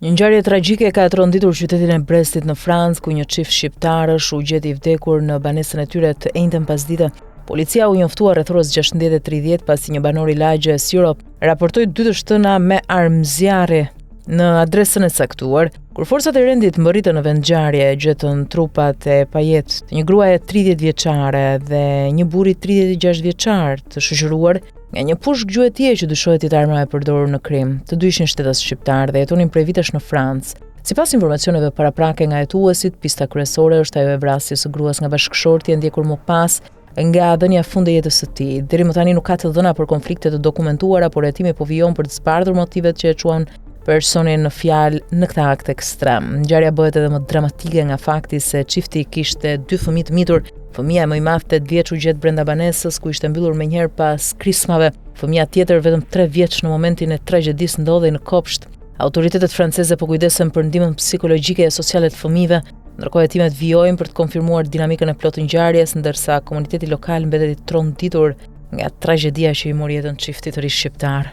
Një ngjarje tragjike ka tronditur qytetin e Brestit në Francë, ku një çift shqiptarësh u gjeti i vdekur në banesën e tyre të njëjtën pasdite. Policia u njoftua rreth orës 16:30 pasi një banor i lagjes Europe raportoi 2 të shtëna me armëzjarri në adresën e caktuar, kur forcat e rendit mbërritën në vendngjarje, gjetën trupat e pajet të një gruaje 30 vjeçare dhe një burri 36 vjeçar të shoqëruar nga një pushk gjuetie që dyshohet të arma e përdorur në krim. Të dy ishin shtetas shqiptar dhe jetonin prej vitesh në Francë. Sipas informacioneve paraprake nga hetuesit, pista kryesore është ajo e vrasjes së gruas nga bashkëshorti e ndjekur më pas nga dhënia fund e jetës së tij. Deri më tani nuk ka të dhëna për konflikte të dokumentuara, por hetimi po vijon për të zbardhur motivet që e çuan personin në fjalë në këtë akt ekstrem. Ngjarja bëhet edhe më dramatike nga fakti se çifti kishte 2 fëmijë të mitur. Fëmia më i madh 8 vjeç u gjet brenda banesës ku ishte mbyllur menjëherë pas krismave. Fëmia tjetër vetëm 3 vjeç në momentin e tragjedisë ndodhej në kopsht. Autoritetet franceze po kujdesen për ndihmën psikologjike e sociale të fëmijëve, ndërkohë hetimet vijojnë për të konfirmuar dinamikën e plotë ngjarjes, ndërsa komuniteti lokal mbetet i tronditur nga tragjedia që i mori jetën çiftit të ri shqiptar.